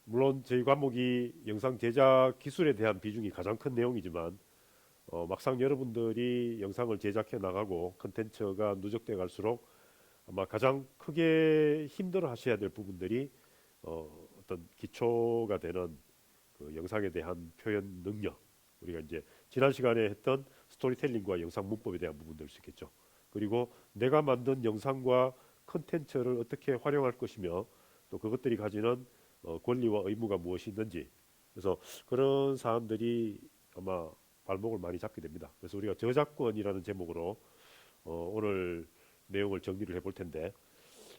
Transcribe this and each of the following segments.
물론 저희 과목이 영상 제작 기술에 대한 비중이 가장 큰 내용이지만 막상 여러분들이 영상을 제작해 나가고 컨텐츠가 누적돼 갈수록 아마 가장 크게 힘들어 하셔야 될 부분들이 어떤 기초가 되는 그 영상에 대한 표현 능력, 우리가 이제 지난 시간에 했던 스토리텔링과 영상 문법에 대한 부분들일 수 있겠죠. 그리고 내가 만든 영상과 컨텐츠를 어떻게 활용할 것이며 또 그것들이 가지는 권리와 의무가 무엇이 있는지, 그래서 그런 사람들이 아마 발목을 많이 잡게 됩니다. 그래서 우리가 저작권이라는 제목으로 오늘 내용을 정리를 해볼 텐데,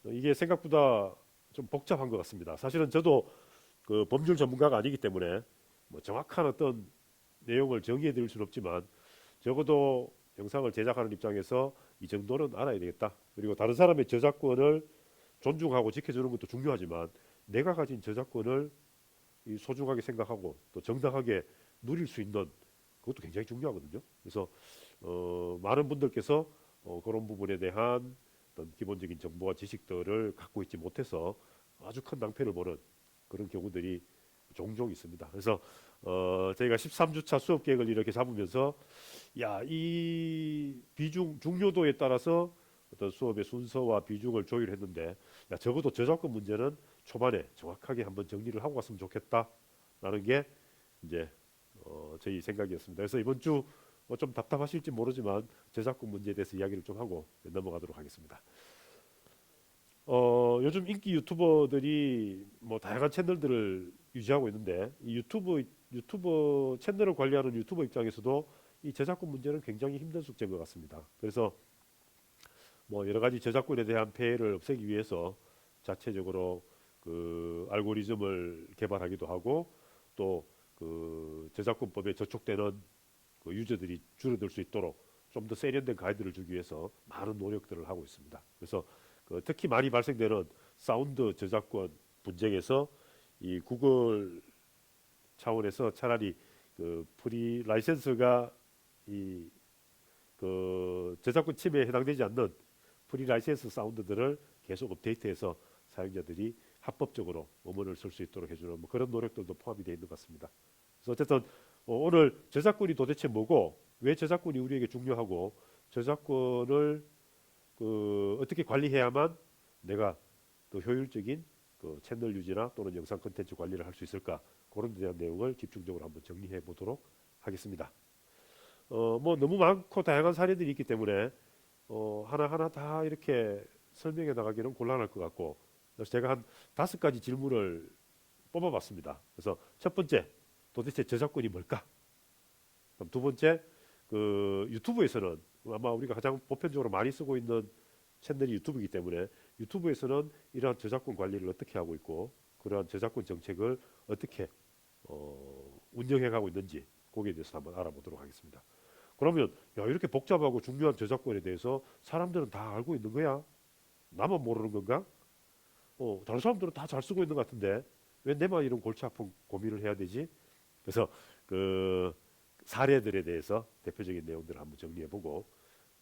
이게 생각보다 좀 복잡한 것 같습니다. 사실은 저도 그 법률 전문가가 아니기 때문에 뭐 정확한 어떤 내용을 정의해 드릴 수는 없지만, 적어도 영상을 제작하는 입장에서 이 정도는 알아야 되겠다. 그리고 다른 사람의 저작권을 존중하고 지켜주는 것도 중요하지만, 내가 가진 저작권을 소중하게 생각하고 또 정당하게 누릴 수 있는 그것도 굉장히 중요하거든요. 그래서 많은 분들께서 그런 부분에 대한 어떤 기본적인 정보와 지식들을 갖고 있지 못해서 아주 큰 낭패를 보는 그런 경우들이 종종 있습니다. 그래서 저희가 13주차 수업 계획을 이렇게 잡으면서 이 비중 중요도에 따라서 어떤 수업의 순서와 비중을 조율했는데, 적어도 저작권 문제는 초반에 정확하게 한번 정리를 하고 갔으면 좋겠다라는 게 이제 저희 생각이었습니다. 그래서 이번 주 좀 답답하실지 모르지만 저작권 문제에 대해서 이야기를 좀 하고 넘어가도록 하겠습니다. 요즘 인기 유튜버들이 뭐 다양한 채널들을 유지하고 있는데, 이 유튜버 채널을 관리하는 유튜버 입장에서도 이 저작권 문제는 굉장히 힘든 숙제인 것 같습니다. 그래서 뭐 여러 가지 저작권에 대한 폐해를 없애기 위해서 자체적으로 그 알고리즘을 개발하기도 하고, 또 그 저작권법에 저촉되는 그 유저들이 줄어들 수 있도록 좀 더 세련된 가이드를 주기 위해서 많은 노력들을 하고 있습니다. 그래서 그 특히 많이 발생되는 사운드 저작권 분쟁에서 이 구글 차원에서 차라리 그 프리 라이센스가 이 그 저작권 침해에 해당되지 않는 프리 라이센스 사운드들을 계속 업데이트해서 사용자들이 합법적으로 음원을 쓸 수 있도록 해주는 뭐 그런 노력들도 포함이 되어 있는 것 같습니다. 그래서 어쨌든 오늘 저작권이 도대체 뭐고, 왜 저작권이 우리에게 중요하고, 저작권을 그 어떻게 관리해야만 내가 더 효율적인 그 채널 유지나 또는 영상 콘텐츠 관리를 할 수 있을까, 그런 데 대한 내용을 집중적으로 한번 정리해 보도록 하겠습니다. 뭐 너무 많고 다양한 사례들이 있기 때문에 하나하나 다 이렇게 설명해 나가기는 곤란할 것 같고, 그래서 제가 한 5가지 질문을 뽑아봤습니다. 그래서 첫 번째, 도대체 저작권이 뭘까? 그럼 두 번째, 그 유튜브에서는 아마 우리가 가장 보편적으로 많이 쓰고 있는 채널이 유튜브이기 때문에 유튜브에서는 이러한 저작권 관리를 어떻게 하고 있고, 그러한 저작권 정책을 어떻게 운영해 가고 있는지, 거기에 대해서 한번 알아보도록 하겠습니다. 그러면 이렇게 복잡하고 중요한 저작권에 대해서 사람들은 다 알고 있는 거야? 나만 모르는 건가? 다른 사람들은 다 잘 쓰고 있는 것 같은데 왜 내만 이런 골치 아픈 고민을 해야 되지? 그래서 그 사례들에 대해서 대표적인 내용들을 한번 정리해보고,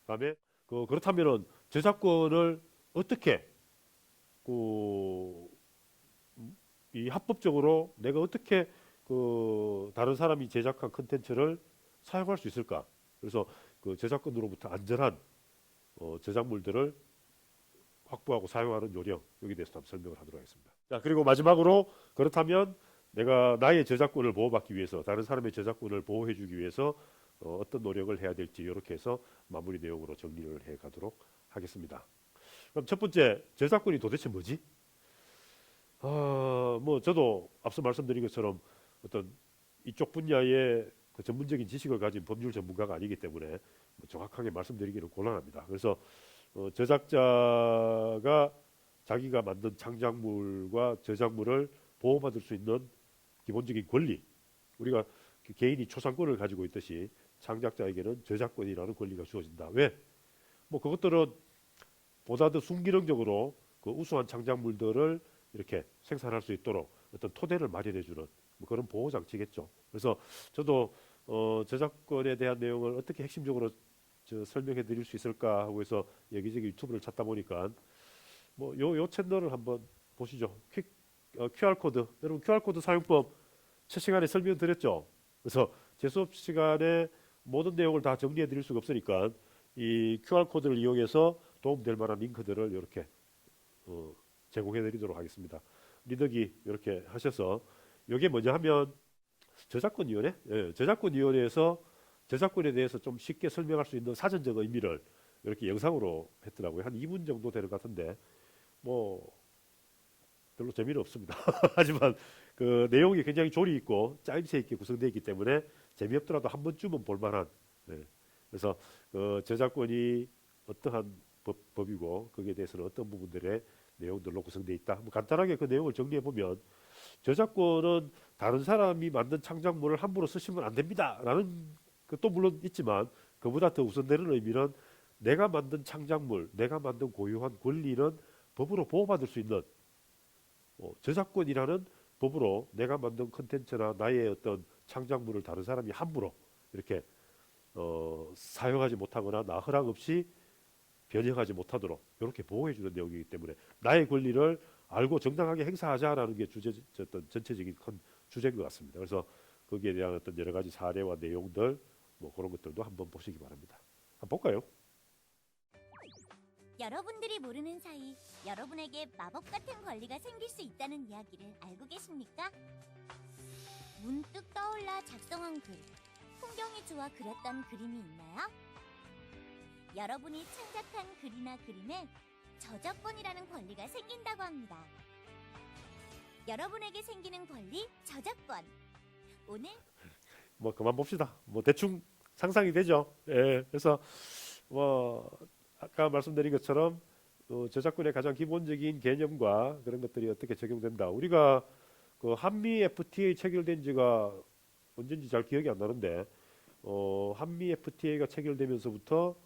그다음에 그렇다면은 저작권을 어떻게 그 이 합법적으로 내가 어떻게 그 다른 사람이 제작한 컨텐츠를 사용할 수 있을까? 그래서 그 저작권으로부터 안전한 저작물들을 확보하고 사용하는 요령, 여기에 대해서 한번 설명을 하도록 하겠습니다. 자, 그리고 마지막으로 그렇다면 내가 나의 저작권을 보호받기 위해서, 다른 사람의 저작권을 보호해주기 위해서 어떤 노력을 해야 될지, 이렇게 해서 마무리 내용으로 정리를 해 가도록 하겠습니다. 그럼 첫 번째, 저작권이 도대체 뭐지? 뭐 저도 앞서 말씀드린 것처럼 어떤 이쪽 분야의 그 전문적인 지식을 가진 법률 전문가가 아니기 때문에 뭐 정확하게 말씀드리기는 곤란합니다. 그래서 저작자가 자기가 만든 창작물과 저작물을 보호받을 수 있는 기본적인 권리, 우리가 개인이 초상권을 가지고 있듯이 창작자에게는 저작권이라는 권리가 주어진다. 왜? 뭐 그것들은 보다 더 순기능적으로 그 우수한 창작물들을 이렇게 생산할 수 있도록 어떤 토대를 마련해주는 뭐 그런 보호 장치겠죠. 그래서 저도 저작권에 대한 내용을 어떻게 핵심적으로 설명해 드릴 수 있을까 하고 해서 여기저기 유튜브를 찾다 보니까 뭐 요 채널을 한번 보시죠. QR 코드, 여러분 QR 코드 사용법 첫 시간에 설명드렸죠. 그래서 제 수업 시간에 모든 내용을 다 정리해 드릴 수가 없으니까 이 QR 코드를 이용해서 도움될 만한 링크들을 이렇게 제공해 드리도록 하겠습니다. 리더기 이렇게 하셔서 이게 뭐냐 하면 저작권위원회, 저작권위원회에서 저작권에 대해서 좀 쉽게 설명할 수 있는 사전적 의미를 이렇게 영상으로 했더라고요. 한 2분 정도 되는 것 같은데 뭐 별로 재미는 없습니다. 하지만 그 내용이 굉장히 조리 있고 짜임새 있게 구성되어 있기 때문에 재미없더라도 한 번쯤은 볼만한. 네. 그래서 그 저작권이 어떠한 법이고 거기에 대해서는 어떤 부분들의 내용들로 구성되어 있다. 뭐 간단하게 그 내용을 정리해 보면 저작권은 다른 사람이 만든 창작물을 함부로 쓰시면 안 됩니다라는 것도 물론 있지만 그보다 더 우선되는 의미는 내가 만든 창작물, 내가 만든 고유한 권리는 법으로 보호받을 수 있는 저작권이라는 법으로 내가 만든 컨텐츠나 나의 어떤 창작물을 다른 사람이 함부로 이렇게 사용하지 못하거나 나 허락 없이 변형하지 못하도록 이렇게 보호해주는 내용이기 때문에 나의 권리를 알고 정당하게 행사하자라는 게 어떤 전체적인 큰 주제인 것 같습니다. 그래서 거기에 대한 어떤 여러 가지 사례와 내용들 뭐 그런 것들도 한번 보시기 바랍니다. 한번 볼까요? 여러분들이 모르는 사이 여러분에게 마법 같은 권리가 생길 수 있다는 이야기를 알고 계십니까? 문득 떠올라 작성한 글, 풍경이 좋아 그렸던 그림이 있나요? 여러분이 창작한 글이나 그림에 저작권이라는 권리가 생긴다고 합니다. 여러분에게 생기는 권리, 저작권. 오늘 뭐 그만 봅시다. 뭐 대충 상상이 되죠. 예, 그래서 뭐 아까 말씀드린 것처럼 저작권의 가장 기본적인 개념과 그런 것들이 어떻게 적용된다. 우리가 그 한미 FTA 체결된 지가 언젠지 잘 기억이 안 나는데 한미 FTA가 체결되면서부터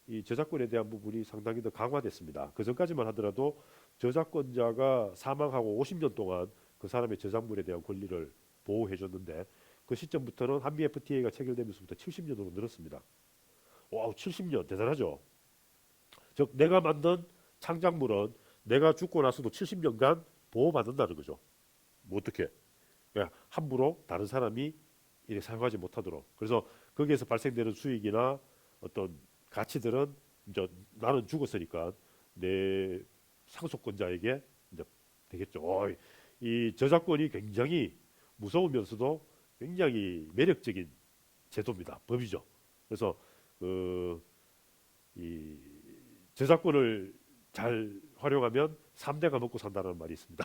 이 저작권에 대한 부분이 상당히 더 강화됐습니다. 그 전까지만 하더라도 저작권자가 사망하고 50년 동안 그 사람의 저작물에 대한 권리를 보호해 줬는데 그 시점부터는 한미 FTA가 체결되면서부터 70년으로 늘었습니다. 와우, 70년 대단하죠. 즉 내가 만든 창작물은 내가 죽고 나서도 70년간 보호받는다는 거죠. 뭐 어떻게? 그러니까 함부로 다른 사람이 이렇게 사용하지 못하도록. 그래서 거기에서 발생되는 수익이나 어떤 가치들은 이제 나는 죽었으니까 내 상속권자에게 이제 되겠죠. 이 저작권이 굉장히 무서우면서도 굉장히 매력적인 제도입니다. 법이죠. 그래서 이 저작권을 잘 활용하면 3대가 먹고 산다는 말이 있습니다.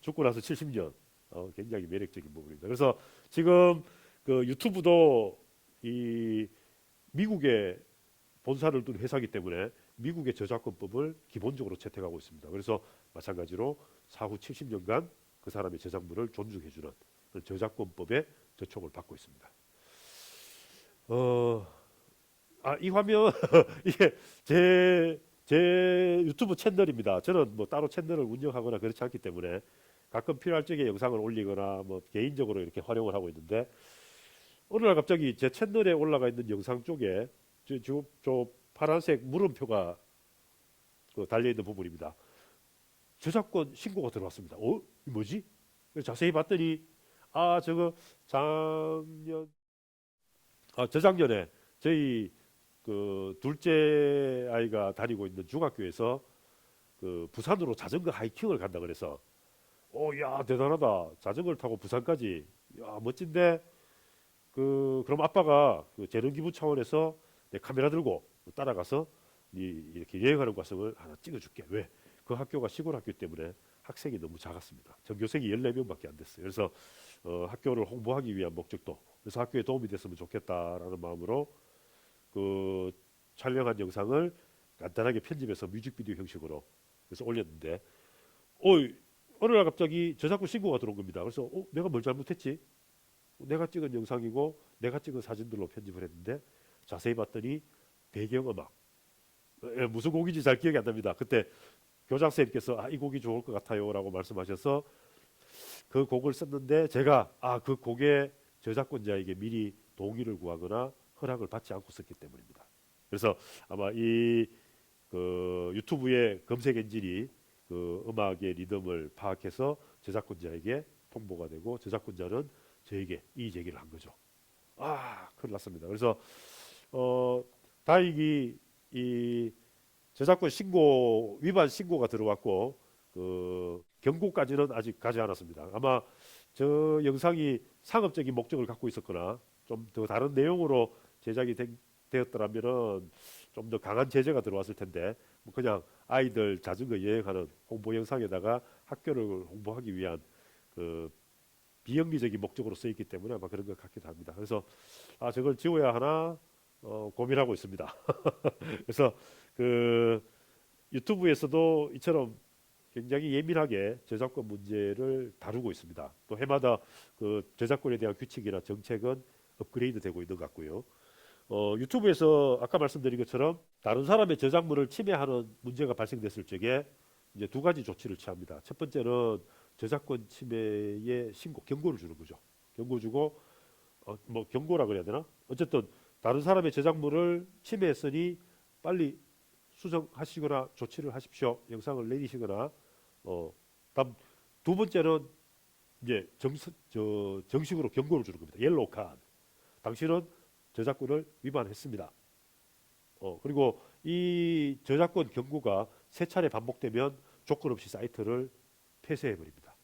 죽고 나서 70년. 굉장히 매력적인 부분입니다. 그래서 지금 그 유튜브도 이 미국의 본사를 둔 회사이기 때문에 미국의 저작권법을 기본적으로 채택하고 있습니다. 그래서 마찬가지로 사후 70년간 그 사람의 저작물을 존중해주는 저작권법의 저촉을 받고 있습니다. 이 화면 이게 제 유튜브 채널입니다. 저는 뭐 따로 채널을 운영하거나 그렇지 않기 때문에 가끔 필요할 적에 영상을 올리거나 뭐 개인적으로 이렇게 활용을 하고 있는데 어느 날 갑자기 제 채널에 올라가 있는 영상 쪽에 저 파란색 물음표가 달려 있는 부분입니다. 저작권 신고가 들어왔습니다. 이 뭐지? 자세히 봤더니 저거 저작년에 저희 그 둘째 아이가 다니고 있는 중학교에서 그 부산으로 자전거 하이킹을 간다 그래서 야 대단하다. 자전거를 타고 부산까지. 야 멋진데. 그럼 아빠가 그 재능기부 차원에서 내 카메라 들고 따라가서 이렇게 여행하는 과정을 하나 찍어줄게. 왜? 그 학교가 시골 학교 때문에 학생이 너무 작았습니다. 전교생이 14명밖에 안 됐어요. 그래서 학교를 홍보하기 위한 목적도 그래서 학교에 도움이 됐으면 좋겠다라는 마음으로 그 촬영한 영상을 간단하게 편집해서 뮤직비디오 형식으로 그래서 올렸는데 어느 날 갑자기 저작권 신고가 들어온 겁니다. 그래서 내가 뭘 잘못했지? 내가 찍은 영상이고 내가 찍은 사진들로 편집을 했는데 자세히 봤더니 배경음악 무슨 곡인지 잘 기억이 안 납니다. 그때 교장 선생님께서 이 곡이 좋을 것 같아요 라고 말씀하셔서 그 곡을 썼는데 제가 그 곡의 저작권자에게 미리 동의를 구하거나 허락을 받지 않고 썼기 때문입니다. 그래서 아마 이 그 유튜브의 검색 엔진이 그 음악의 리듬을 파악해서 저작권자에게 통보가 되고 저작권자는 저에게 이의 제기를 한 거죠. 큰일 났습니다. 그래서 다행히 이 저작권 신고 위반 신고가 들어왔고 그 경고까지는 아직 가지 않았습니다. 아마 저 영상이 상업적인 목적을 갖고 있었거나 좀 더 다른 내용으로 제작이 되었더라면은 좀 더 강한 제재가 들어왔을 텐데 뭐 그냥 아이들 자전거 여행하는 홍보 영상에다가 학교를 홍보하기 위한 그 비영리적인 목적으로 쓰였기 때문에 아마 그런 것 같기도 합니다. 그래서 저걸 지워야 하나 고민하고 있습니다. 그래서 그 유튜브에서도 이처럼 굉장히 예민하게 저작권 문제를 다루고 있습니다. 또 해마다 그 저작권에 대한 규칙이나 정책은 업그레이드 되고 있는 것 같고요. 유튜브에서 아까 말씀드린 것처럼 다른 사람의 저작물을 침해하는 문제가 발생됐을 적에 이제 두 가지 조치를 취합니다. 첫 번째는 저작권 침해의 신고, 경고를 주는 거죠. 경고 주고 뭐 경고라 그래야 되나? 어쨌든 다른 사람의 저작물을 침해했으니 빨리 수정하시거나 조치를 하십시오. 영상을 내리시거나 다음 두 번째는 이제 정식으로 경고를 주는 겁니다. 옐로우 카드. 당신은 저작권을 위반했습니다. 그리고 이 저작권 경고가 세 차례 반복되면 조건 없이 사이트를 폐쇄해 버립니다.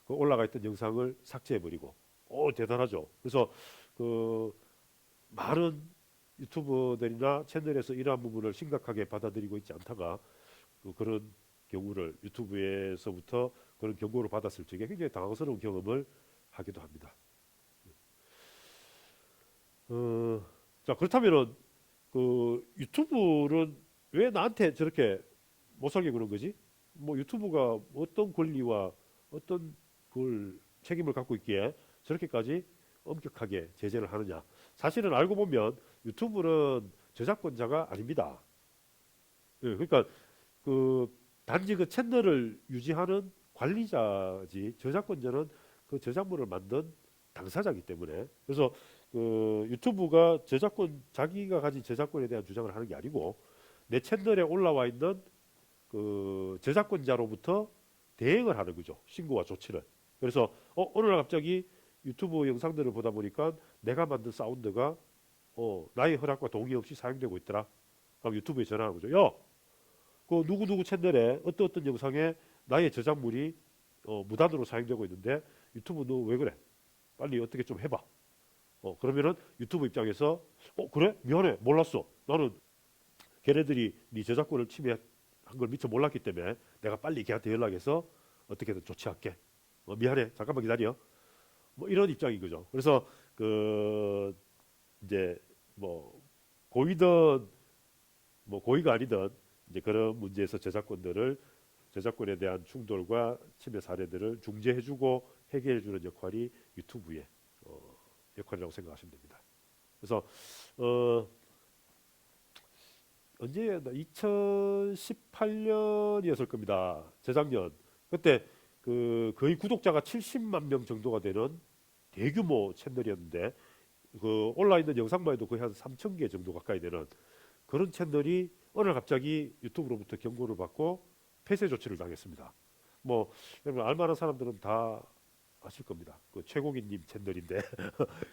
그 올라가 있던 영상을 삭제해 버리고. 대단하죠. 그래서 그 많은 유튜버들이나 채널에서 이러한 부분을 심각하게 받아들이고 있지 않다가 그런 경우를 유튜브에서부터 그런 경고를 받았을 적에 굉장히 당황스러운 경험을 하기도 합니다. 자, 그렇다면은 그 유튜브는 왜 나한테 저렇게 못 살게 그런 거지? 뭐 유튜브가 어떤 권리와 어떤 그 책임을 갖고 있기에 저렇게까지 엄격하게 제재를 하느냐? 사실은 알고 보면 유튜브는 저작권자가 아닙니다. 예, 그러니까 그 단지 그 채널을 유지하는 관리자지 저작권자는 그 저작물을 만든 당사자이기 때문에 그래서 그 유튜브가 자기가 가진 저작권에 대한 주장을 하는 게 아니고 내 채널에 올라와 있는 그 저작권자로부터 대행을 하는 거죠. 신고와 조치를. 그래서 어느 날 갑자기 유튜브 영상들을 보다 보니까 내가 만든 사운드가 나의 허락과 동의 없이 사용되고 있더라. 그럼 유튜브에 전화하는 거죠. 야, 그 누구누구 채널에 어떤 영상에 나의 저작물이 무단으로 사용되고 있는데 유튜브 너 왜 그래? 빨리 어떻게 좀 해봐. 그러면은 유튜브 입장에서 그래? 미안해. 몰랐어. 나는 걔네들이 네 저작권을 침해한 걸 미처 몰랐기 때문에 내가 빨리 걔한테 연락해서 어떻게든 조치할게. 미안해. 잠깐만 기다려. 뭐 이런 입장인 거죠. 그래서 그 이제 뭐 고의든 뭐 고의가 아니든 이제 그런 문제에서 저작권에 대한 충돌과 침해 사례들을 중재해주고 해결해주는 역할이 유튜브의 역할이라고 생각하시면 됩니다. 그래서 언제 2018년이었을 겁니다. 재작년 그때 그 거의 구독자가 70만 명 정도가 되는 대규모 채널이었는데 그 올라 있는 영상만 해도 거의 한 3천 개 정도 가까이 되는 그런 채널이 어느 날 갑자기 유튜브로부터 경고를 받고 폐쇄 조치를 당했습니다. 뭐 여러분 알만한 사람들은 다 아실 겁니다. 그 최고기님 채널인데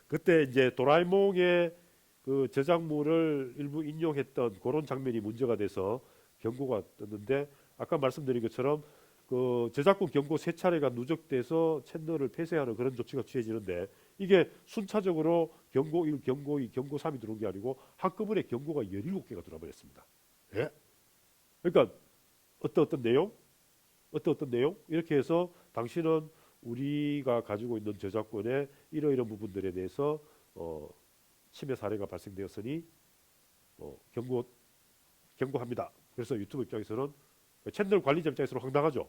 그때 이제 도라에몽의 그 저작물을 일부 인용했던 그런 장면이 문제가 돼서 경고가 떴는데 아까 말씀드린 것처럼 그 저작권 경고 세 차례가 누적돼서 채널을 폐쇄하는 그런 조치가 취해지는데 이게 순차적으로 경고 1, 경고 2, 경고 3이 들어온 게 아니고 한꺼번에 경고가 17개가 들어와 버렸습니다. 예? 그러니까 어떤 내용? 어떤 내용? 이렇게 해서 당신은 우리가 가지고 있는 저작권의 이러이러한 부분들에 대해서 침해 사례가 발생되었으니 경고합니다. 그래서 유튜브 입장에서는 채널 관리자 입장에서는 황당하죠.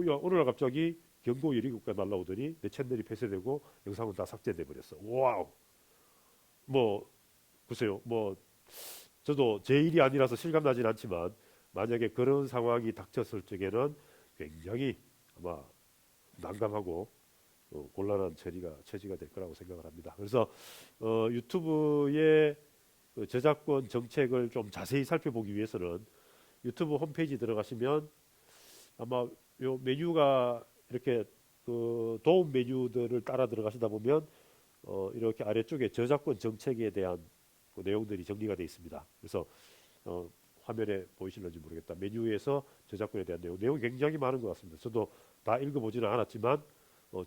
야, 어느 날 갑자기 경고 17개 날라오더니 내 채널이 폐쇄되고 영상은 다 삭제돼 버렸어. 와우. 뭐 글쎄요. 뭐 저도 제 일이 아니라서 실감나진 않지만 만약에 그런 상황이 닥쳤을 적에는 굉장히 아마 난감하고 곤란한 처지가 될 거라고 생각을 합니다. 그래서 유튜브의 그 저작권 정책을 좀 자세히 살펴보기 위해서는 유튜브 홈페이지 들어가시면 아마 요 메뉴가 이렇게 그 도움 메뉴들을 따라 들어가시다 보면 이렇게 아래쪽에 저작권 정책에 대한 그 내용들이 정리가 되어 있습니다. 그래서 화면에 보이실런지 모르겠다. 메뉴에서 저작권에 대한 내용이 굉장히 많은 것 같습니다. 저도 다 읽어보지는 않았지만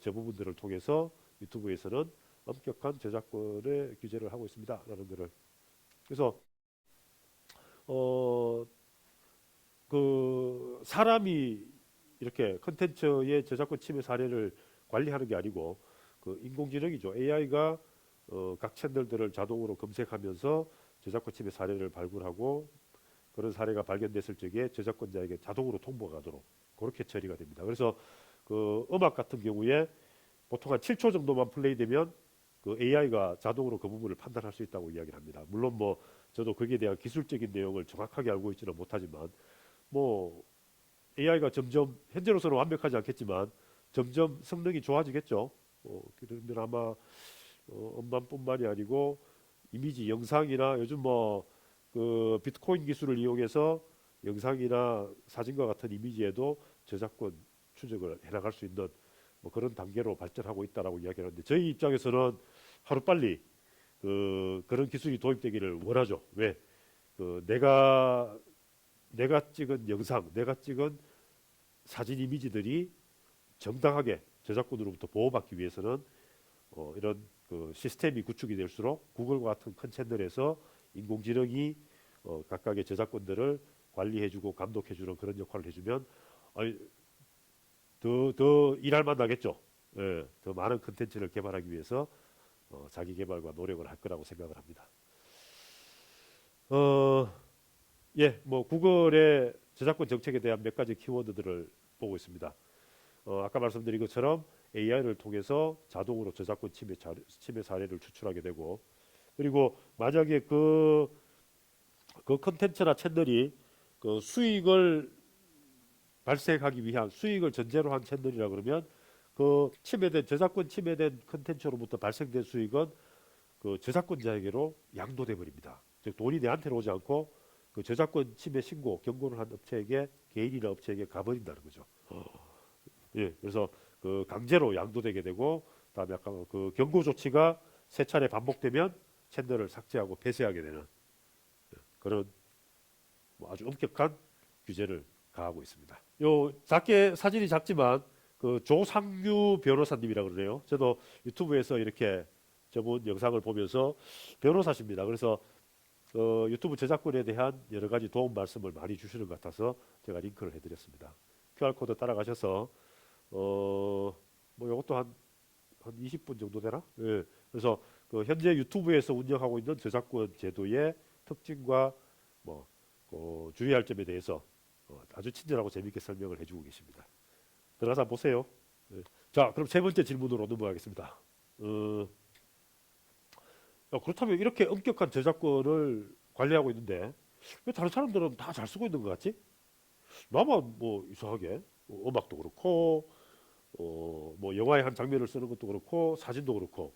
저 부분들을 통해서 유튜브에서는 엄격한 저작권의 규제를 하고 있습니다라는 것을. 그래서 어, 그 사람이 이렇게 컨텐츠의 저작권 침해 사례를 관리하는 게 아니고 그 인공지능이죠. AI가 각 채널들을 자동으로 검색하면서 저작권 침해 사례를 발굴하고 그런 사례가 발견됐을 적에 저작권자에게 자동으로 통보가 가도록 그렇게 처리가 됩니다. 그래서 그 음악 같은 경우에 보통 한 7초 정도만 플레이되면 그 AI가 자동으로 그 부분을 판단할 수 있다고 이야기를 합니다. 물론 뭐 저도 거기에 대한 기술적인 내용을 정확하게 알고 있지는 못하지만 뭐 AI가 점점 현재로서는 완벽하지 않겠지만 점점 성능이 좋아지겠죠. 그러면 아마 음반뿐만이 아니고 이미지, 영상이나 요즘 뭐 그 비트코인 기술을 이용해서 영상이나 사진과 같은 이미지에도 저작권 추적을 해나갈 수 있는 뭐 그런 단계로 발전하고 있다라고 이야기하는데 저희 입장에서는 하루 빨리 그런 기술이 도입되기를 원하죠. 왜? 내가 찍은 영상, 내가 찍은 사진 이미지들이 정당하게 저작권으로부터 보호받기 위해서는 이런 그 시스템이 구축이 될수록 구글과 같은 큰 채널에서 인공지능이 각각의 저작권들을 관리해주고 감독해주는 그런 역할을 해주면 더 일할 만 나겠죠. 예, 더 많은 컨텐츠를 개발하기 위해서 자기 개발과 노력을 할 거라고 생각을 합니다. 예, 뭐 구글의 저작권 정책에 대한 몇 가지 키워드들을 보고 있습니다. 아까 말씀드린 것처럼 AI를 통해서 자동으로 저작권 침해 사례를 추출하게 되고 그리고 만약에 그 컨텐츠나 채널이 그 수익을 발생하기 위한 수익을 전제로 한 채널이라 그러면 그 저작권 침해된 컨텐츠로부터 발생된 수익은 그 저작권자에게로 양도돼 버립니다. 즉 돈이 내한테로 오지 않고 그 저작권 침해 신고 경고를 한 업체에게 개인이나 업체에게 가버린다는 거죠. 예, 그래서 그 강제로 양도되게 되고 그다음에 아까 그 경고 조치가 세 차례 반복되면 채널을 삭제하고 폐쇄하게 되는 그런 뭐 아주 엄격한 규제를 가하고 있습니다. 요 작게 사진이 작지만 그 조상규 변호사님이라 그러네요. 저도 유튜브에서 이렇게 저분 영상을 보면서 변호사십니다. 그래서 유튜브 저작권에 대한 여러 가지 도움 말씀을 많이 주시는 것 같아서 제가 링크를 해드렸습니다. QR 코드 따라가셔서 뭐 이것도 한 20분 정도 되나? 예. 그래서 그 현재 유튜브에서 운영하고 있는 저작권 제도의 특징과 뭐 주의할 점에 대해서 아주 친절하고 재미있게 설명을 해주고 계십니다. 들어가서 한번 보세요. 예. 자, 그럼 세 번째 질문으로 넘어가겠습니다. 그렇다면 이렇게 엄격한 저작권을 관리하고 있는데 왜 다른 사람들은 다 잘 쓰고 있는 것 같지? 나만 뭐 이상하게 음악도 그렇고 뭐 영화의 한 장면을 쓰는 것도 그렇고 사진도 그렇고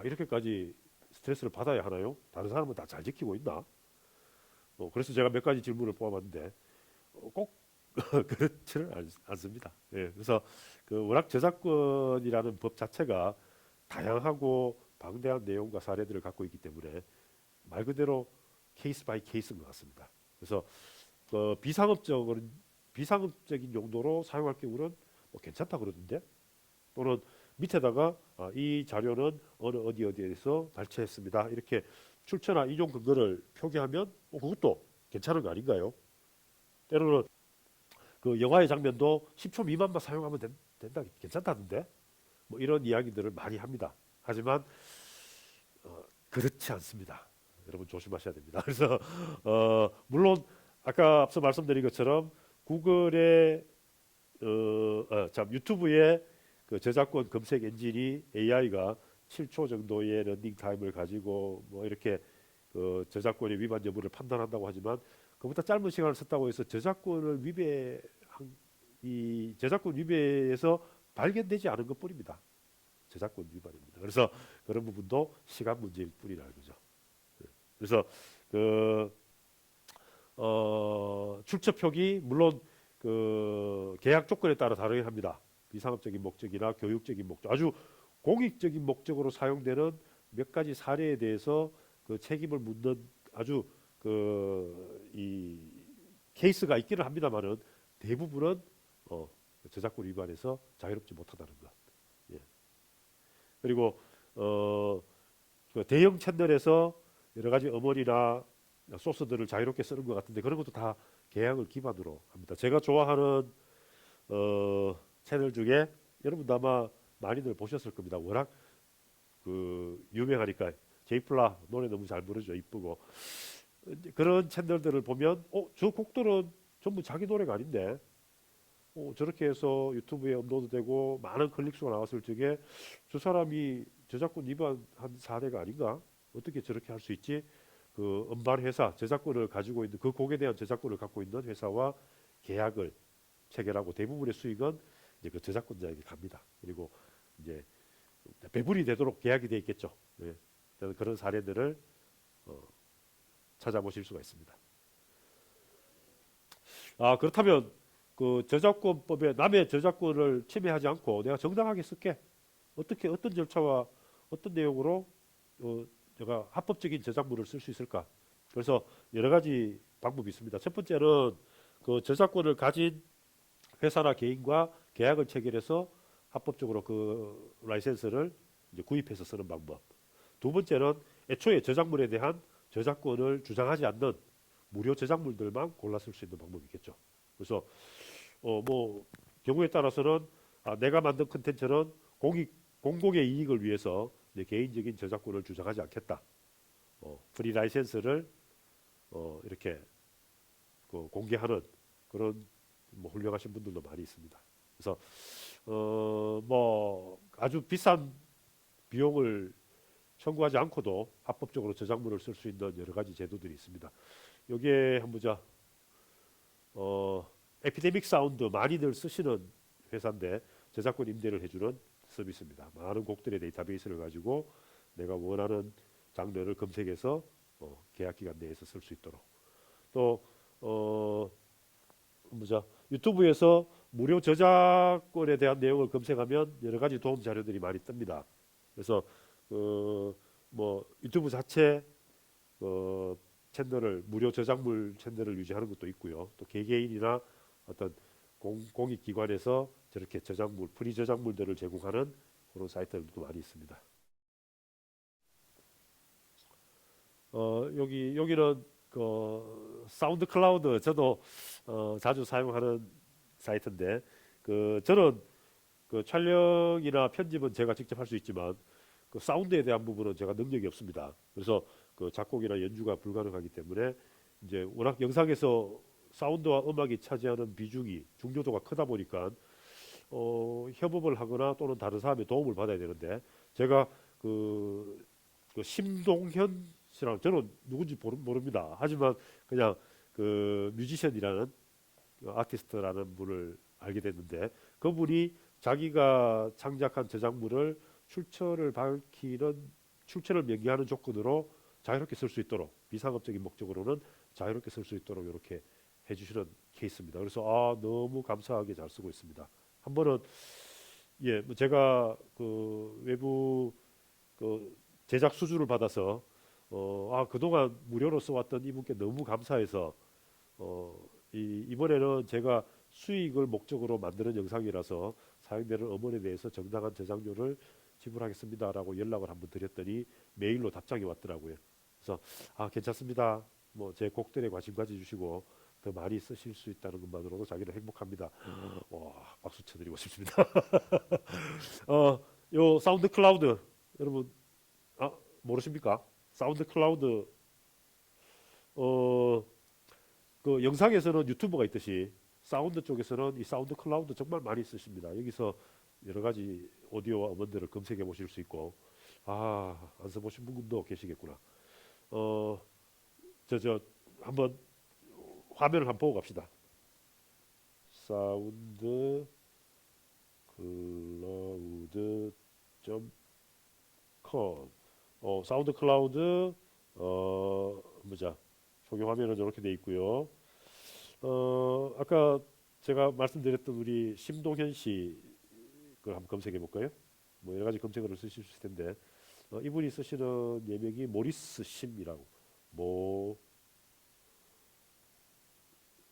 이렇게까지 스트레스를 받아야 하나요? 다른 사람은 다 잘 지키고 있나? 그래서 제가 몇 가지 질문을 뽑아봤는데 꼭 그렇지는 않습니다. 예, 그래서 워낙 저작권이라는 법 자체가 다양하고 방대한 내용과 사례들을 갖고 있기 때문에 말 그대로 케이스 바이 케이스인 것 같습니다. 그래서 비상업적인 용도로 사용할 경우는 뭐 괜찮다 그러던데 또는 밑에다가 이 자료는 어디에서 발췌했습니다. 이렇게 출처나 인용 근거를 표기하면 그것도 괜찮은 거 아닌가요? 때로는 그 영화의 장면도 10초 미만만 사용하면 된다, 괜찮다던데 뭐 이런 이야기들을 많이 합니다. 하지만 그렇지 않습니다. 여러분 조심하셔야 됩니다. 그래서 물론 아까 앞서 말씀드린 것처럼 구글의 유튜브의 그 저작권 검색 엔진이 AI가 7초 정도의 러닝 타임을 가지고 뭐 이렇게 그 저작권의 위반 여부를 판단한다고 하지만 그보다 짧은 시간을 썼다고 해서 이 저작권 위배에서 발견되지 않은 것뿐입니다. 저작권 위반입니다. 그래서 그런 부분도 시간 문제일 뿐이라는 거죠. 그래서 출처 표기 물론 그 계약 조건에 따라 다르긴 합니다. 비상업적인 목적이나 교육적인 목적, 아주 공익적인 목적으로 사용되는 몇 가지 사례에 대해서 그 책임을 묻는 아주 이 케이스가 있기는 합니다만은 대부분은 저작권 위반에서 자유롭지 못하다는 것. 예. 그리고 그 대형 채널에서 여러 가지 어머니나 소스들을 자유롭게 쓰는 것 같은데 그런 것도 다 계약을 기반으로 합니다. 제가 좋아하는 채널 중에 여러분도 아마 많이들 보셨을 겁니다. 워낙 그 유명하니까 제이플라 노래 너무 잘 부르죠. 이쁘고 그런 채널들을 보면 저 곡들은 전부 자기 노래가 아닌데 저렇게 해서 유튜브에 업로드되고 많은 클릭수가 나왔을 적에 저 사람이 저작권 위반한 사례가 아닌가? 어떻게 저렇게 할 수 있지? 그 음반 회사 저작권을 가지고 있는 그 곡에 대한 저작권을 갖고 있는 회사와 계약을 체결하고 대부분의 수익은 이제 그 저작권자에게 갑니다. 그리고 이제 배분이 되도록 계약이 돼 있겠죠. 예. 그런 사례들을 찾아보실 수가 있습니다. 그렇다면 그 저작권법에 남의 저작권을 침해하지 않고 내가 정당하게 쓸게. 어떻게 어떤 절차와 어떤 내용으로 제가 합법적인 저작물을 쓸 수 있을까? 그래서 여러 가지 방법이 있습니다. 첫 번째는 그 저작권을 가진 회사나 개인과 계약을 체결해서 합법적으로 그 라이센스를 이제 구입해서 쓰는 방법. 두 번째는 애초에 저작물에 대한 저작권을 주장하지 않는 무료 저작물들만 골라 쓸 수 있는 방법이겠죠. 그래서 뭐 경우에 따라서는 내가 만든 컨텐츠는 공공의 이익을 위해서 내 개인적인 저작권을 주장하지 않겠다. 프리 라이센스를 이렇게 공개하는 그런 뭐 훌륭하신 분들도 많이 있습니다. 그래서 뭐 아주 비싼 비용을 청구하지 않고도 합법적으로 저작물을 쓸 수 있는 여러 가지 제도들이 있습니다. 여기에 한번 보자. 에피데믹 사운드 많이들 쓰시는 회사인데 저작권 임대를 해주는 서비스입니다. 많은 곡들의 데이터베이스를 가지고 내가 원하는 장르를 검색해서 계약 기간 내에서 쓸 수 있도록 또 뭐죠? 유튜브에서 무료 저작권에 대한 내용을 검색하면 여러 가지 도움 자료들이 많이 뜹니다. 그래서 뭐 유튜브 자체 채널을 무료 저작물 채널을 유지하는 것도 있고요. 또 개개인이나 어떤 공익기관에서 저렇게 저작물, 프리 저작물들을 제공하는 그런 사이트들도 많이 있습니다. 여기는 그 사운드 클라우드 저도 자주 사용하는 사이트인데 저는 그 촬영이나 편집은 제가 직접 할 수 있지만 그 사운드에 대한 부분은 제가 능력이 없습니다. 그래서 그 작곡이나 연주가 불가능하기 때문에 이제 워낙 영상에서 사운드와 음악이 차지하는 비중이 중요도가 크다 보니까 협업을 하거나 또는 다른 사람의 도움을 받아야 되는데 제가 그 심동현 씨랑 저는 누군지 모릅니다. 하지만 그냥 그 뮤지션이라는 그 아티스트라는 분을 알게 됐는데 그분이 자기가 창작한 저작물을 출처를 명기하는 조건으로 자유롭게 쓸 수 있도록 비상업적인 목적으로는 자유롭게 쓸 수 있도록 이렇게 해주시는 케이스입니다. 그래서 너무 감사하게 잘 쓰고 있습니다. 한 번은 뭐 제가 그 외부 그 제작 수주를 받아서 그동안 무료로 써왔던 이분께 너무 감사해서 이번에는 제가 수익을 목적으로 만드는 영상이라서 사용되는 음원에 대해서 정당한 저작료를 지불하겠습니다라고 연락을 한번 드렸더니 메일로 답장이 왔더라고요. 그래서 괜찮습니다. 뭐 제 곡들에 관심 가져주시고 더 많이 쓰실 수 있다는 것만으로도 자기는 행복합니다. 와, 박수 쳐드리고 싶습니다. 요 사운드 클라우드 여러분 모르십니까? 사운드 클라우드 그 영상에서는 유튜버가 있듯이 사운드 쪽에서는 이 사운드 클라우드 정말 많이 쓰십니다. 여기서 여러 가지 오디오와 음원들을 검색해 보실 수 있고 안 써보신 분도 계시겠구나. 저 한번 화면을 한번 보고 갑시다. 사운드 클라우드.com 사운드 클라우드 뭐자 소개 화면은 이렇게 돼 있고요. 아까 제가 말씀드렸던 우리 심동현 씨 걸 한번 검색해 볼까요? 뭐 여러 가지 검색어를 쓰실 수 있을 텐데 이분이 쓰시는 예명이 모리스 심이라고.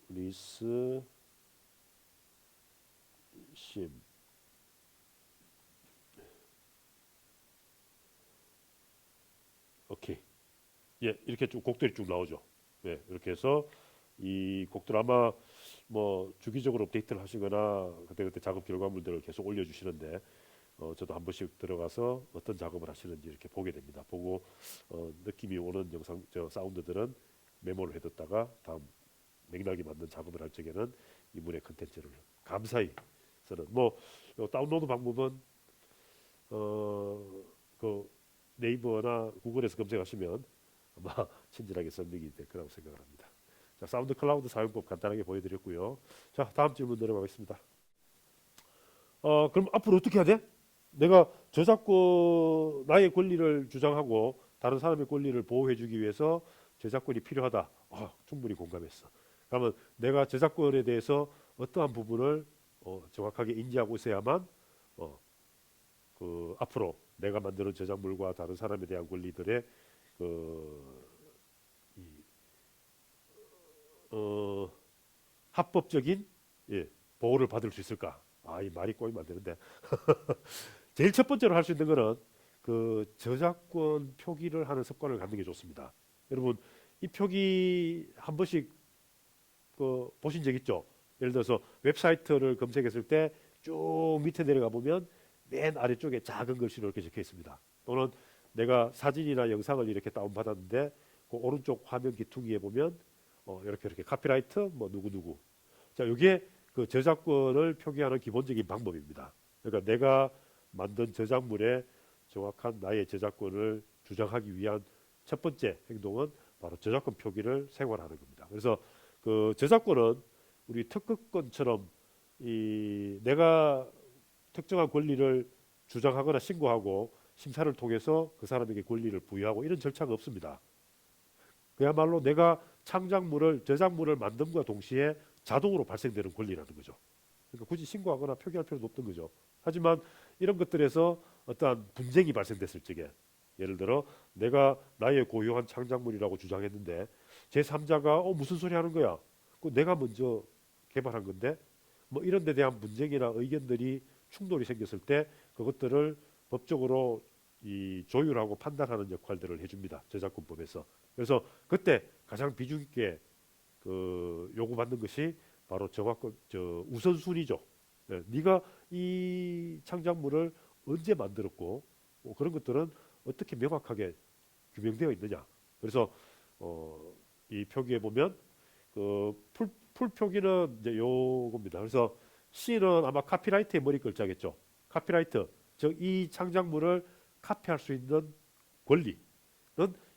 모리스 심. 오케이. 예, 이렇게 쭉 곡들이 쭉 나오죠. 예, 이렇게 해서 이 곡들 아마 뭐 주기적으로 업데이트를 하시거나 그때그때 작업 결과물들을 계속 올려주시는데 저도 한 번씩 들어가서 어떤 작업을 하시는지 이렇게 보게 됩니다. 보고 느낌이 오는 영상 저 사운드들은 메모를 해뒀다가 다음 맥락이 맞는 작업을 할 적에는 이분의 컨텐츠를 감사히 저는 뭐 다운로드 방법은 그 네이버나 구글에서 검색하시면 아마 친절하게 설명이 될 거라고 생각을 합니다. 자, 사운드 클라우드 사용법 간단하게 보여드렸고요. 자, 다음 질문 들어가겠습니다. 그럼 앞으로 어떻게 해야 돼? 내가 저작권 나의 권리를 주장하고 다른 사람의 권리를 보호해주기 위해서 저작권이 필요하다. 충분히 공감했어. 그러면 내가 저작권에 대해서 어떠한 부분을 정확하게 인지하고 있어야만 그 앞으로 내가 만드는 저작물과 다른 사람에 대한 권리들의 그 이, 합법적인 예, 보호를 받을 수 있을까? 이 말이 꼬이면 안 되는데 제일 첫 번째로 할 수 있는 거는 그 저작권 표기를 하는 습관을 갖는 게 좋습니다. 여러분 이 표기 한 번씩 그 보신 적 있죠? 예를 들어서 웹사이트를 검색했을 때 쭉 밑에 내려가 보면 맨 아래쪽에 작은 글씨로 이렇게 적혀 있습니다. 또는 내가 사진이나 영상을 이렇게 다운받았는데 그 오른쪽 화면 귀퉁이에 보면 이렇게 카피라이트 뭐 누구누구. 자, 이게 그 저작권을 표기하는 기본적인 방법입니다. 그러니까 내가 만든 저작물에 정확한 나의 저작권을 주장하기 위한 첫 번째 행동은 바로 저작권 표기를 생활하는 겁니다. 그래서 그 저작권은 우리 특허권처럼 이 내가 특정한 권리를 주장하거나 신고하고 심사를 통해서 그 사람에게 권리를 부여하고 이런 절차가 없습니다. 그야말로 내가 창작물을 저작물을 만듦과 동시에 자동으로 발생되는 권리라는 거죠. 그러니까 굳이 신고하거나 표기할 필요도 없던 거죠. 하지만 이런 것들에서 어떠한 분쟁이 발생됐을 적에 예를 들어 내가 나의 고유한 창작물이라고 주장했는데 제3자가 무슨 소리 하는 거야? 그 내가 먼저 개발한 건데 뭐 이런 데 대한 문쟁이나 의견들이 충돌이 생겼을 때 그것들을 법적으로 이 조율하고 판단하는 역할들을 해줍니다. 저작권법에서. 그래서 그때 가장 비중 있게 그 요구받는 것이 바로 저작권 우선순위죠. 네, 네가 이 창작물을 언제 만들었고 그런 것들은 어떻게 명확하게 규명되어 있느냐. 그래서 이 표기에 보면 그 풀 표기는 이제 요겁니다. 그래서 C는 아마 카피라이트의 머리 글자겠죠. 카피라이트, 즉 이 창작물을 카피할 수 있는 권리는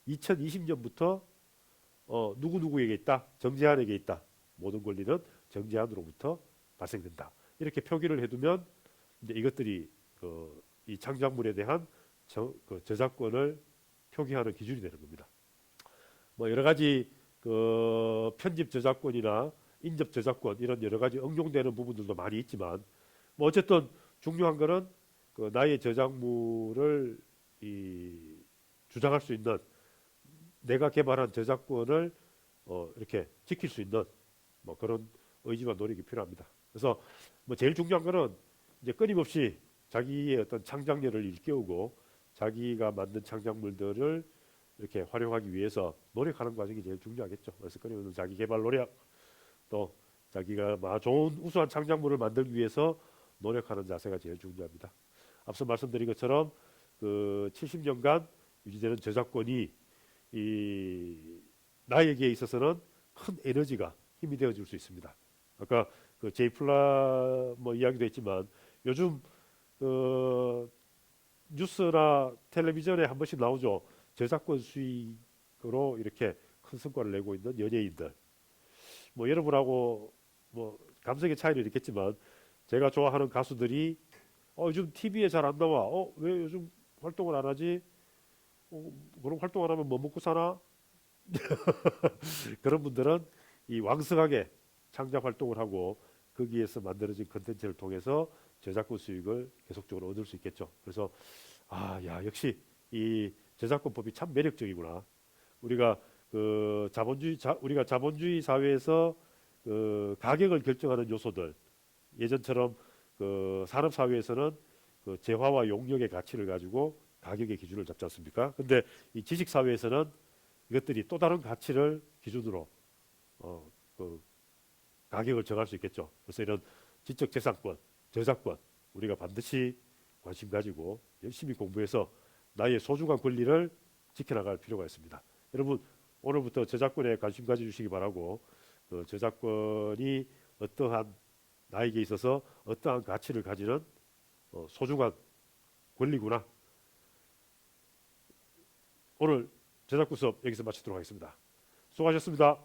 2020년부터 누구누구에게 있다, 정재한에게 있다. 모든 권리는 정재한으로부터 발생된다. 이렇게 표기를 해두면 이제 이것들이 이 창작물에 대한 그 저작권을 표기하는 기준이 되는 겁니다. 뭐 여러 가지 그 편집 저작권이나 인접 저작권 이런 여러 가지 응용되는 부분들도 많이 있지만 뭐 어쨌든 중요한 거는 그 나의 저작물을 주장할 수 있는 내가 개발한 저작권을 이렇게 지킬 수 있는 뭐 그런 의지와 노력이 필요합니다. 그래서 뭐 제일 중요한 거는 이제 끊임없이 자기의 어떤 창작력을 일깨우고 자기가 만든 창작물들을 이렇게 활용하기 위해서 노력하는 과정이 제일 중요하겠죠. 그래서 끊임없는 자기 개발 노력 또 자기가 좋은 우수한 창작물을 만들기 위해서 노력하는 자세가 제일 중요합니다. 앞서 말씀드린 것처럼 그 70년간 유지되는 저작권이 나에게 있어서는 큰 에너지가 힘이 되어줄 수 있습니다. 아까 그 제이플라 뭐 이야기도 했지만 요즘 뉴스나 텔레비전에 한 번씩 나오죠. 저작권 수익으로 이렇게 큰 성과를 내고 있는 연예인들. 뭐 여러분하고 뭐 감성의 차이는 있겠지만 제가 좋아하는 가수들이 요즘 TV에 잘 안 나와. 왜 요즘 활동을 안 하지? 그럼 활동 안 하면 뭐 먹고 사나? 그런 분들은 이 왕성하게 창작 활동을 하고 거기에서 만들어진 컨텐츠를 통해서 저작권 수익을 계속적으로 얻을 수 있겠죠. 그래서 역시 이 저작권법이 참 매력적이구나. 우리가 우리가 자본주의 사회에서 그 가격을 결정하는 요소들, 예전처럼 그 산업 사회에서는 그 재화와 용역의 가치를 가지고 가격의 기준을 잡지 않습니까? 근데 이 지식 사회에서는 이것들이 또 다른 가치를 기준으로 그 가격을 정할 수 있겠죠. 그래서 이런 지적 재산권, 저작권 우리가 반드시 관심 가지고 열심히 공부해서 나의 소중한 권리를 지켜나갈 필요가 있습니다. 여러분 오늘부터 저작권에 관심 가져주시기 바라고, 저작권이 어떠한 나에게 있어서 어떠한 가치를 가지는 소중한 권리구나. 오늘 저작권 수업 여기서 마치도록 하겠습니다. 수고하셨습니다.